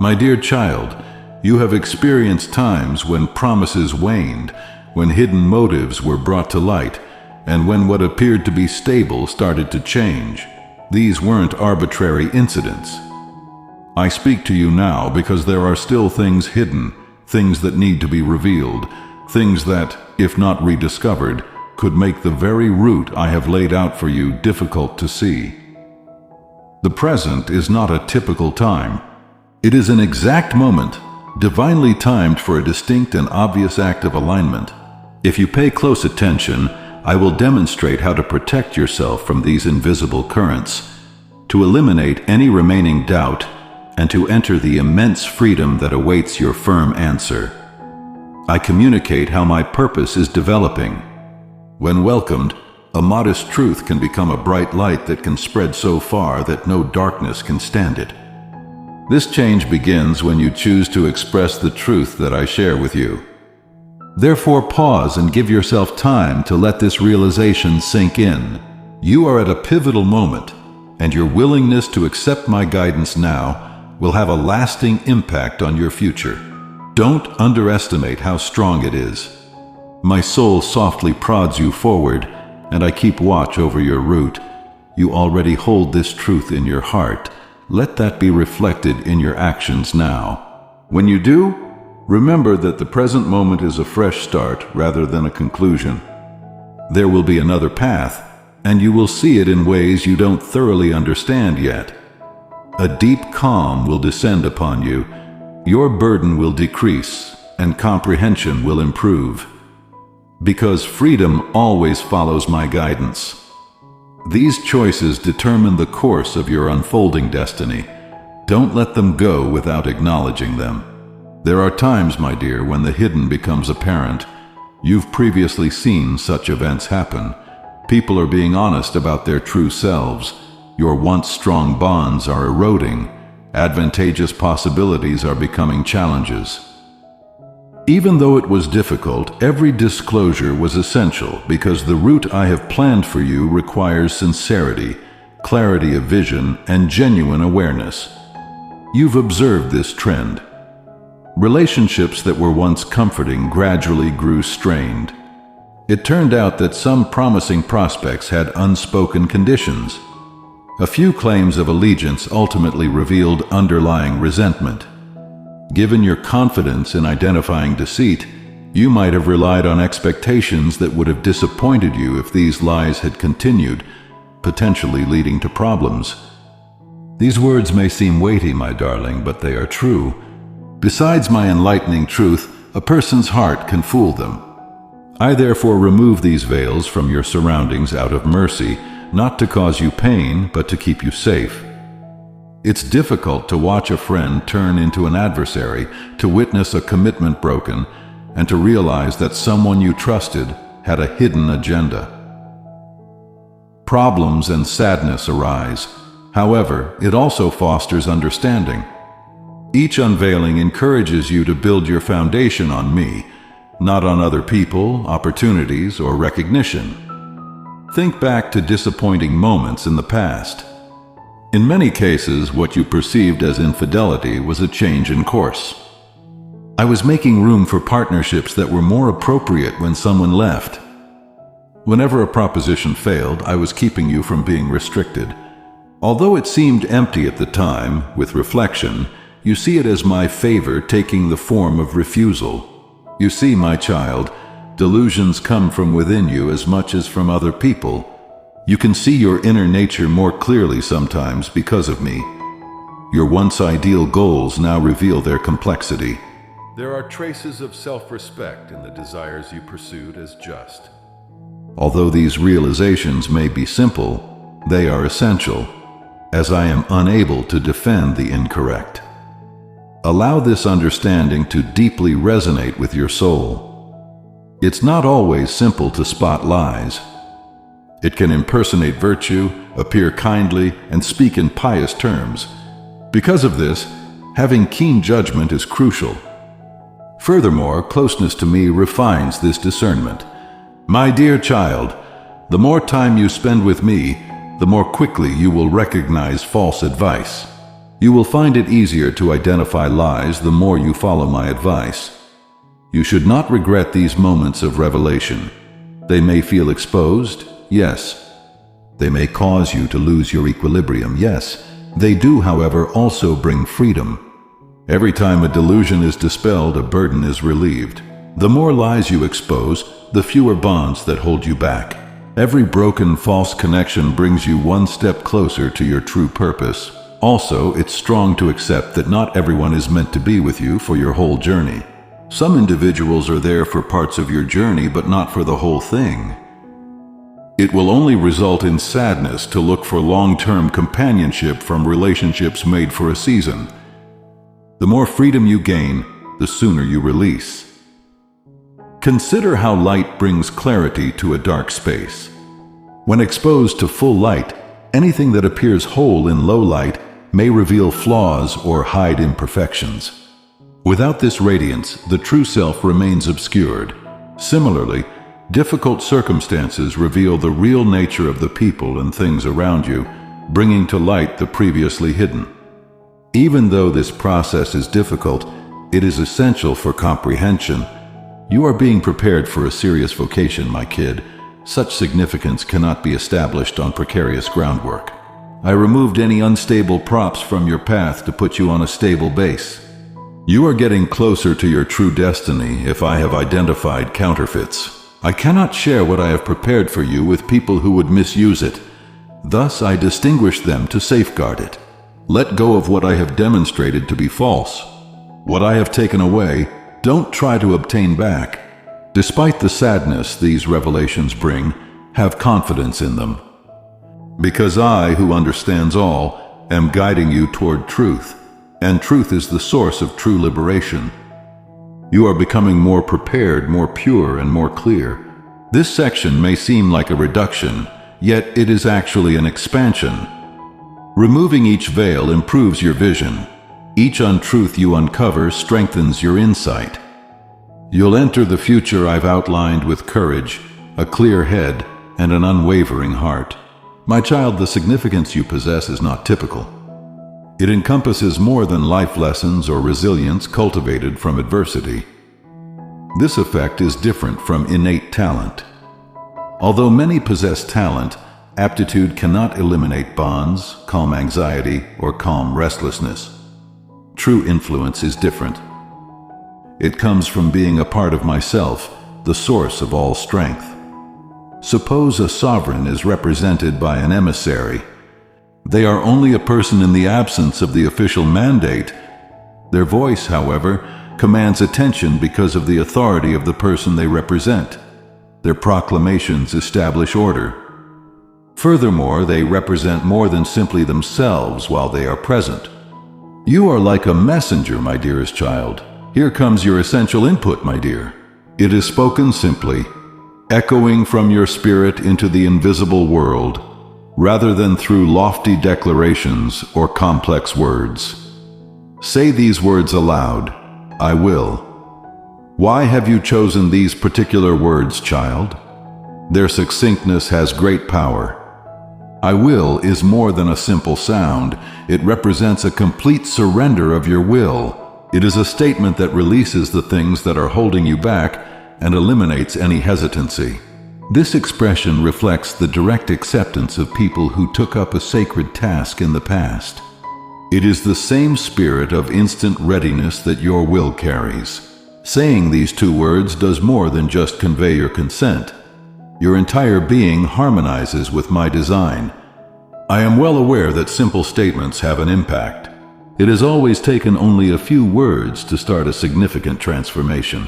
My dear child, you have experienced times when promises waned, when hidden motives were brought to light, and when what appeared to be stable started to change. These weren't arbitrary incidents. I speak to you now because there are still things hidden, things that need to be revealed, things that, if not rediscovered, could make the very route I have laid out for you difficult to see. The present is not a typical time. It is an exact moment, divinely timed for a distinct and obvious act of alignment. If you pay close attention, I will demonstrate how to protect yourself from these invisible currents, to eliminate any remaining doubt, and to enter the immense freedom that awaits your firm answer. I communicate how my purpose is developing. When welcomed, a modest truth can become a bright light that can spread so far that no darkness can stand it. This change begins when you choose to express the truth that I share with you. Therefore, pause and give yourself time to let this realization sink in. You are at a pivotal moment, and your willingness to accept my guidance now will have a lasting impact on your future. Don't underestimate how strong it is. My soul softly prods you forward, and I keep watch over your route. You already hold this truth in your heart. Let that be reflected in your actions now. When you do, remember that the present moment is a fresh start rather than a conclusion. There will be another path, and you will see it in ways you don't thoroughly understand yet. A deep calm will descend upon you. Your burden will decrease, and comprehension will improve. Because freedom always follows my guidance. These choices determine the course of your unfolding destiny. Don't let them go without acknowledging them. There are times, my dear, when the hidden becomes apparent. You've previously seen such events happen. People are being honest about their true selves. Your once strong bonds are eroding. Advantageous possibilities are becoming challenges. Even though it was difficult, every disclosure was essential because the route I have planned for you requires sincerity, clarity of vision, and genuine awareness. You've observed this trend. Relationships that were once comforting gradually grew strained. It turned out that some promising prospects had unspoken conditions. A few claims of allegiance ultimately revealed underlying resentment. Given your confidence in identifying deceit, you might have relied on expectations that would have disappointed you if these lies had continued, potentially leading to problems. These words may seem weighty, my darling, but they are true. Besides my enlightening truth, a person's heart can fool them. I therefore remove these veils from your surroundings out of mercy, not to cause you pain, but to keep you safe. It's difficult to watch a friend turn into an adversary, to witness a commitment broken, and to realize that someone you trusted had a hidden agenda. Problems and sadness arise. However, it also fosters understanding. Each unveiling encourages you to build your foundation on me, not on other people, opportunities, or recognition. Think back to disappointing moments in the past. In many cases, what you perceived as infidelity was a change in course. I was making room for partnerships that were more appropriate when someone left. Whenever a proposition failed, I was keeping you from being restricted. Although it seemed empty at the time, with reflection, you see it as my favor taking the form of refusal. You see, my child, delusions come from within you as much as from other people. You can see your inner nature more clearly sometimes because of me. Your once ideal goals now reveal their complexity. There are traces of self-respect in the desires you pursued as just. Although these realizations may be simple, they are essential, as I am unable to defend the incorrect. Allow this understanding to deeply resonate with your soul. It's not always simple to spot lies. It can impersonate virtue, appear kindly, and speak in pious terms. Because of this, having keen judgment is crucial. Furthermore, closeness to me refines this discernment. My dear child, the more time you spend with me, the more quickly you will recognize false advice. You will find it easier to identify lies the more you follow my advice. You should not regret these moments of revelation. They may feel exposed, yes. They may cause you to lose your equilibrium, yes. They do, however, also bring freedom. Every time a delusion is dispelled, a burden is relieved. The more lies you expose, the fewer bonds that hold you back. Every broken, false connection brings you one step closer to your true purpose. Also, it's strong to accept that not everyone is meant to be with you for your whole journey. Some individuals are there for parts of your journey, but not for the whole thing. It will only result in sadness to look for long-term companionship from relationships made for a season. The more freedom you gain, the sooner you release. Consider how light brings clarity to a dark space. When exposed to full light, anything that appears whole in low light may reveal flaws or hide imperfections. Without this radiance, the true self remains obscured. Similarly, difficult circumstances reveal the real nature of the people and things around you, bringing to light the previously hidden. Even though this process is difficult, it is essential for comprehension. You are being prepared for a serious vocation, my kid. Such significance cannot be established on precarious groundwork. I removed any unstable props from your path to put you on a stable base. You are getting closer to your true destiny if I have identified counterfeits. I cannot share what I have prepared for you with people who would misuse it. Thus, I distinguish them to safeguard it. Let go of what I have demonstrated to be false. What I have taken away, don't try to obtain back. Despite the sadness these revelations bring, have confidence in them. Because I, who understands all, am guiding you toward truth, and truth is the source of true liberation. You are becoming more prepared, more pure, and more clear. This section may seem like a reduction, yet it is actually an expansion. Removing each veil improves your vision. Each untruth you uncover strengthens your insight. You'll enter the future I've outlined with courage, a clear head, and an unwavering heart. My child, the significance you possess is not typical. It encompasses more than life lessons or resilience cultivated from adversity. This effect is different from innate talent. Although many possess talent, aptitude cannot eliminate bonds, calm anxiety, or calm restlessness. True influence is different. It comes from being a part of myself, the source of all strength. Suppose a sovereign is represented by an emissary. They are only a person in the absence of the official mandate. Their voice, however, commands attention because of the authority of the person they represent. Their proclamations establish order. Furthermore, they represent more than simply themselves while they are present. You are like a messenger, my dearest child. Here comes your essential input, my dear. It is spoken simply, echoing from your spirit into the invisible world, rather than through lofty declarations or complex words. Say these words aloud, I will. Why have you chosen these particular words, child? Their succinctness has great power. I will is more than a simple sound. It represents a complete surrender of your will. It is a statement that releases the things that are holding you back and eliminates any hesitancy. This expression reflects the direct acceptance of people who took up a sacred task in the past. It is the same spirit of instant readiness that your will carries. Saying these two words does more than just convey your consent. Your entire being harmonizes with my design. I am well aware that simple statements have an impact. It has always taken only a few words to start a significant transformation.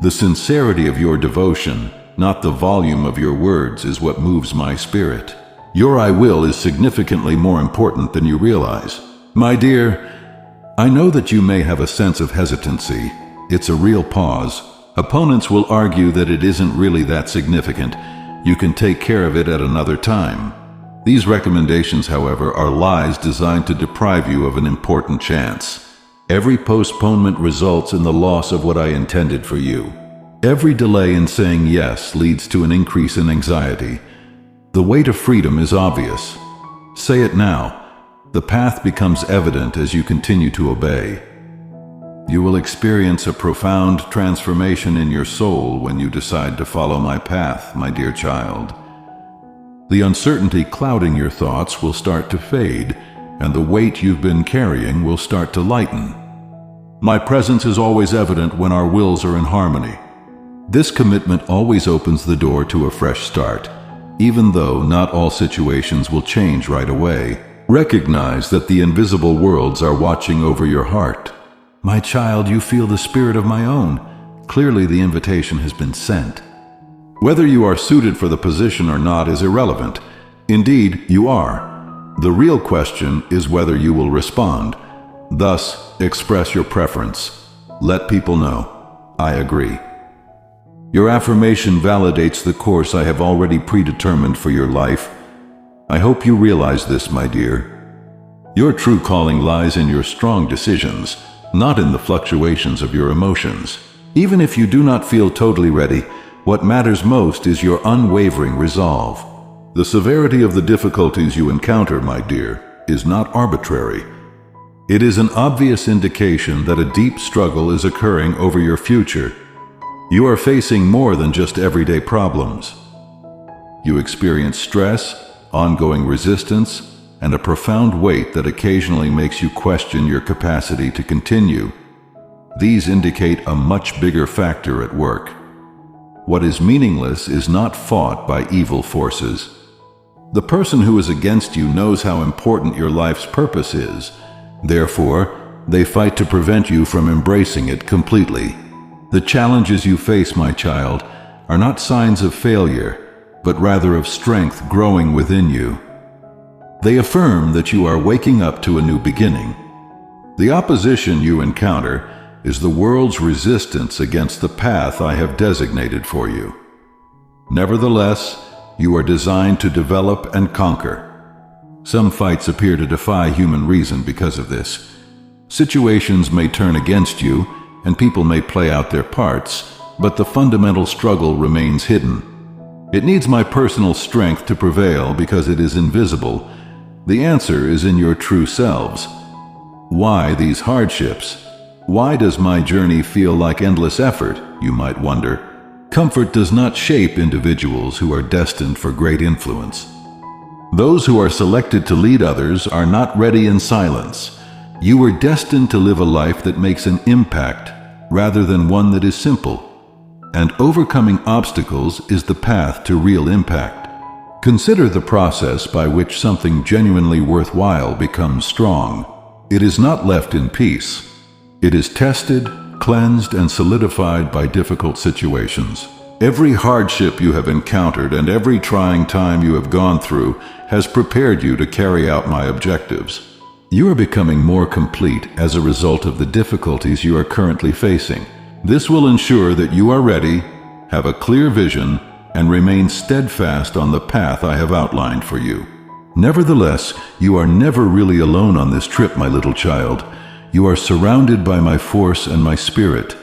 The sincerity of your devotion, not the volume of your words, is what moves my spirit. Your I will is significantly more important than you realize. My dear, I know that you may have a sense of hesitancy. It's a real pause. Opponents will argue that it isn't really that significant. You can take care of it at another time. These recommendations, however, are lies designed to deprive you of an important chance. Every postponement results in the loss of what I intended for you. Every delay in saying yes leads to an increase in anxiety. The way to freedom is obvious. Say it now. The path becomes evident as you continue to obey. You will experience a profound transformation in your soul when you decide to follow my path, my dear child. The uncertainty clouding your thoughts will start to fade, and the weight you've been carrying will start to lighten. My presence is always evident when our wills are in harmony. This commitment always opens the door to a fresh start. Even though not all situations will change right away, recognize that the invisible worlds are watching over your heart. My child, you feel the spirit of my own. Clearly the invitation has been sent. Whether you are suited for the position or not is irrelevant. Indeed, you are. The real question is whether you will respond. Thus, express your preference. Let people know. I agree. Your affirmation validates the course I have already predetermined for your life. I hope you realize this, my dear. Your true calling lies in your strong decisions, not in the fluctuations of your emotions. Even if you do not feel totally ready, what matters most is your unwavering resolve. The severity of the difficulties you encounter, my dear, is not arbitrary. It is an obvious indication that a deep struggle is occurring over your future. You are facing more than just everyday problems. You experience stress, ongoing resistance, and a profound weight that occasionally makes you question your capacity to continue. These indicate a much bigger factor at work. What is meaningless is not fought by evil forces. The person who is against you knows how important your life's purpose is. Therefore, they fight to prevent you from embracing it completely. The challenges you face, my child, are not signs of failure, but rather of strength growing within you. They affirm that you are waking up to a new beginning. The opposition you encounter is the world's resistance against the path I have designated for you. Nevertheless, you are designed to develop and conquer. Some fights appear to defy human reason because of this. Situations may turn against you, and people may play out their parts, but the fundamental struggle remains hidden. It needs my personal strength to prevail because it is invisible. The answer is in your true selves. Why these hardships? Why does my journey feel like endless effort, you might wonder? Comfort does not shape individuals who are destined for great influence. Those who are selected to lead others are not ready in silence. You were destined to live a life that makes an impact, rather than one that is simple. And overcoming obstacles is the path to real impact. Consider the process by which something genuinely worthwhile becomes strong. It is not left in peace. It is tested, cleansed, and solidified by difficult situations. Every hardship you have encountered and every trying time you have gone through has prepared you to carry out my objectives. You are becoming more complete as a result of the difficulties you are currently facing. This will ensure that you are ready, have a clear vision, and remain steadfast on the path I have outlined for you. Nevertheless, you are never really alone on this trip, my little child. You are surrounded by my force and my spirit.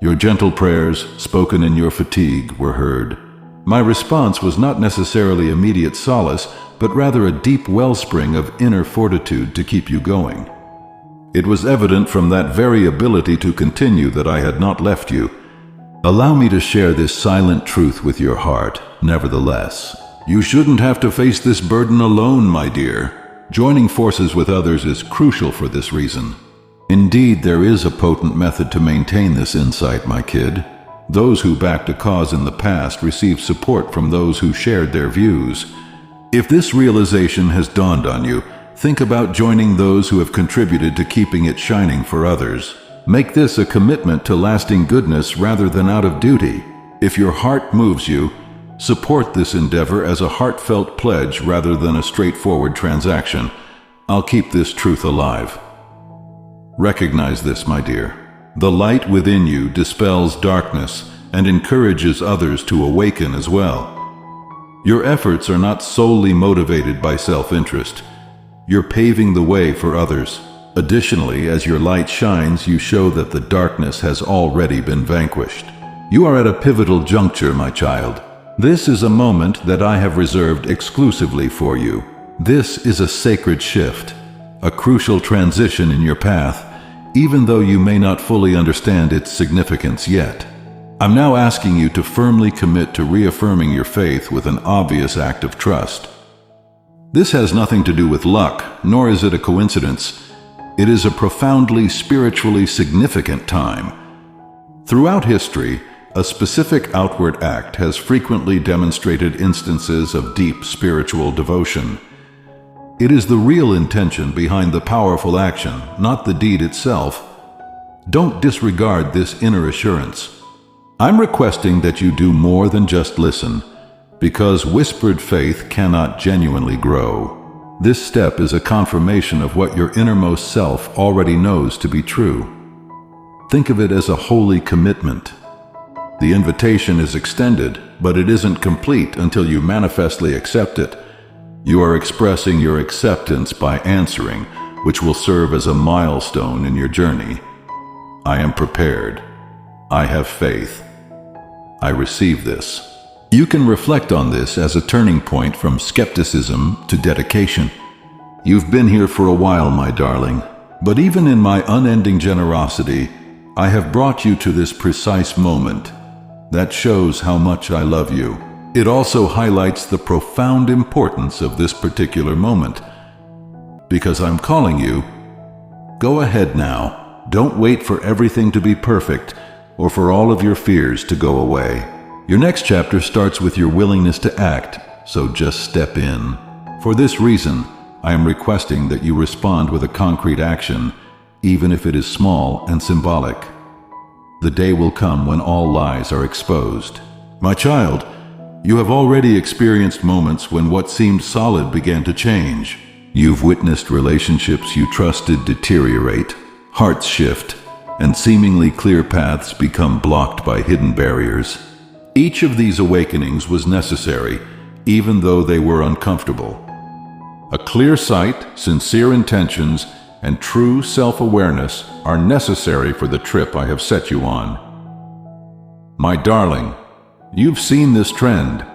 Your gentle prayers, spoken in your fatigue, were heard. My response was not necessarily immediate solace, but rather a deep wellspring of inner fortitude to keep you going. It was evident from that very ability to continue that I had not left you. Allow me to share this silent truth with your heart, nevertheless. You shouldn't have to face this burden alone, my dear. Joining forces with others is crucial for this reason. Indeed, there is a potent method to maintain this insight, my kid. Those who backed a cause in the past received support from those who shared their views. If this realization has dawned on you, think about joining those who have contributed to keeping it shining for others. Make this a commitment to lasting goodness rather than out of duty. If your heart moves you, support this endeavor as a heartfelt pledge rather than a straightforward transaction. I'll keep this truth alive. Recognize this, my dear. The light within you dispels darkness and encourages others to awaken as well. Your efforts are not solely motivated by self-interest. You're paving the way for others. Additionally, as your light shines, you show that the darkness has already been vanquished. You are at a pivotal juncture, my child. This is a moment that I have reserved exclusively for you. This is a sacred shift. a crucial transition in your path, even though you may not fully understand its significance yet. I'm now asking you to firmly commit to reaffirming your faith with an obvious act of trust. This has nothing to do with luck, nor is it a coincidence. It is a profoundly spiritually significant time. Throughout history, a specific outward act has frequently demonstrated instances of deep spiritual devotion. It is the real intention behind the powerful action, not the deed itself. Don't disregard this inner assurance. I'm requesting that you do more than just listen, because whispered faith cannot genuinely grow. This step is a confirmation of what your innermost self already knows to be true. Think of it as a holy commitment. The invitation is extended, but it isn't complete until you manifestly accept it. You are expressing your acceptance by answering, which will serve as a milestone in your journey. I am prepared. I have faith. I receive this. You can reflect on this as a turning point from skepticism to dedication. You've been here for a while, my darling, but even in my unending generosity, I have brought you to this precise moment. That shows how much I love you. It also highlights the profound importance of this particular moment. Because I'm calling you, go ahead now. Don't wait for everything to be perfect or for all of your fears to go away. Your next chapter starts with your willingness to act, so just step in. For this reason, I am requesting that you respond with a concrete action, even if it is small and symbolic. The day will come when all lies are exposed. My child, you have already experienced moments when what seemed solid began to change. You've witnessed relationships you trusted deteriorate, hearts shift, and seemingly clear paths become blocked by hidden barriers. Each of these awakenings was necessary, even though they were uncomfortable. A clear sight, sincere intentions, and true self-awareness are necessary for the trip I have set you on. My darling, you've seen this trend.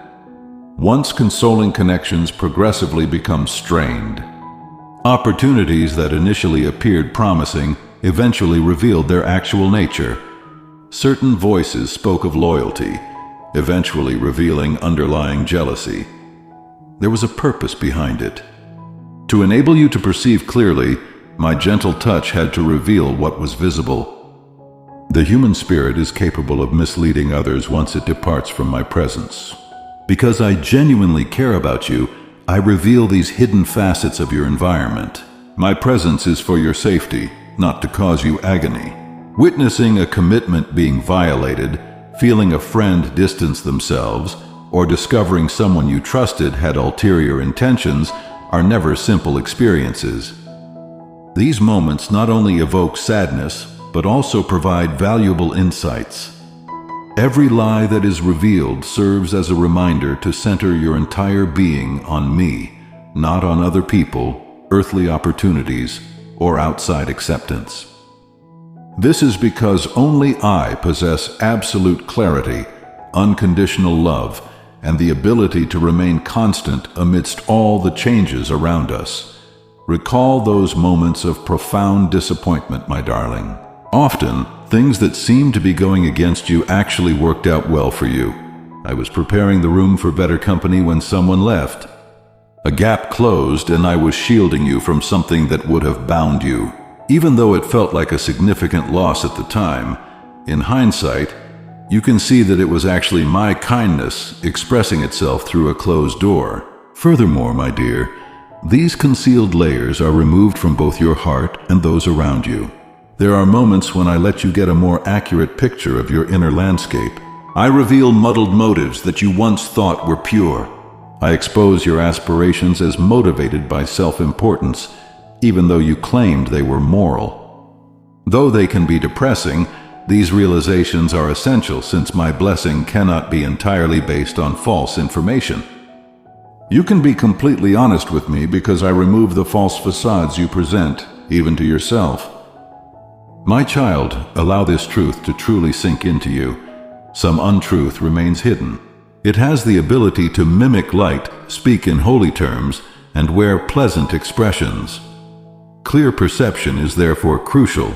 Once consoling connections progressively become strained. Opportunities that initially appeared promising eventually revealed their actual nature. Certain voices spoke of loyalty, eventually revealing underlying jealousy. There was a purpose behind it. To enable you to perceive clearly, my gentle touch had to reveal what was visible. The human spirit is capable of misleading others once it departs from my presence. Because I genuinely care about you, I reveal these hidden facets of your environment. My presence is for your safety, not to cause you agony. Witnessing a commitment being violated, feeling a friend distance themselves, or discovering someone you trusted had ulterior intentions are never simple experiences. These moments not only evoke sadness, but also provide valuable insights. Every lie that is revealed serves as a reminder to center your entire being on me, not on other people, earthly opportunities, or outside acceptance. This is because only I possess absolute clarity, unconditional love, and the ability to remain constant amidst all the changes around us. Recall those moments of profound disappointment, my darling. Often, things that seemed to be going against you actually worked out well for you. I was preparing the room for better company when someone left. A gap closed and I was shielding you from something that would have bound you. Even though it felt like a significant loss at the time, in hindsight, you can see that it was actually my kindness expressing itself through a closed door. Furthermore, my dear, these concealed layers are removed from both your heart and those around you. There are moments when I let you get a more accurate picture of your inner landscape. I reveal muddled motives that you once thought were pure. I expose your aspirations as motivated by self-importance, even though you claimed they were moral. Though they can be depressing, these realizations are essential since my blessing cannot be entirely based on false information. You can be completely honest with me because I remove the false facades you present, even to yourself. My child, allow this truth to truly sink into you. Some untruth remains hidden. It has the ability to mimic light, speak in holy terms, and wear pleasant expressions. Clear perception is therefore crucial,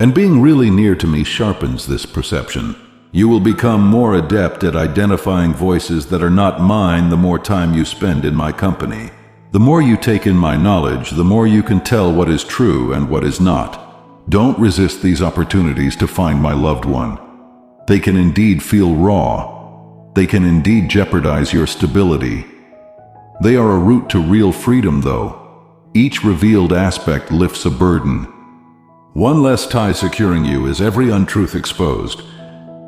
and being really near to me sharpens this perception. You will become more adept at identifying voices that are not mine the more time you spend in my company. The more you take in my knowledge, the more you can tell what is true and what is not. Don't resist these opportunities to find my loved one. They can indeed feel raw. They can indeed jeopardize your stability. They are a route to real freedom, though. Each revealed aspect lifts a burden. One less tie securing you is every untruth exposed.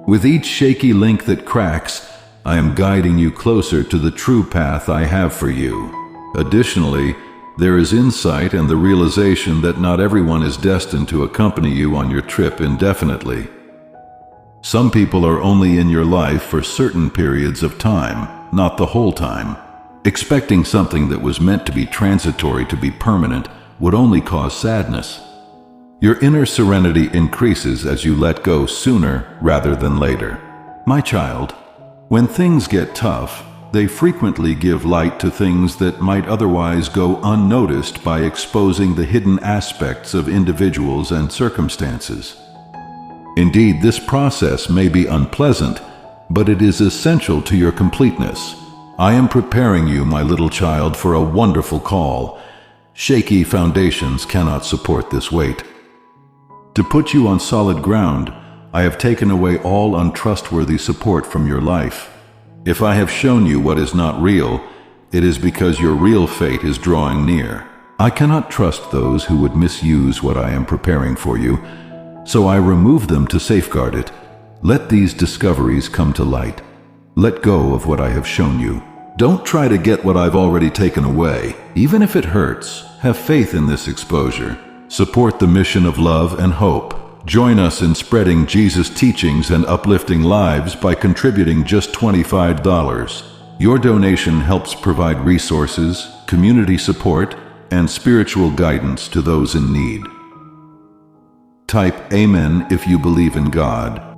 With each shaky link that cracks, I am guiding you closer to the true path I have for you. Additionally, there is insight and the realization that not everyone is destined to accompany you on your trip indefinitely. Some people are only in your life for certain periods of time, not the whole time. Expecting something that was meant to be transitory to be permanent would only cause sadness. Your inner serenity increases as you let go sooner rather than later. My child, when things get tough, they frequently give light to things that might otherwise go unnoticed by exposing the hidden aspects of individuals and circumstances. Indeed, this process may be unpleasant, but it is essential to your completeness. I am preparing you, my little child, for a wonderful call. Shaky foundations cannot support this weight. To put you on solid ground, I have taken away all untrustworthy support from your life. If I have shown you what is not real, it is because your real fate is drawing near. I cannot trust those who would misuse what I am preparing for you, so I remove them to safeguard it. Let these discoveries come to light. Let go of what I have shown you. Don't try to get what I've already taken away. Even if it hurts, have faith in this exposure. Support the mission of love and hope. Join us in spreading Jesus' teachings and uplifting lives by contributing just $25. Your donation helps provide resources, community support, and spiritual guidance to those in need. Type Amen if you believe in God.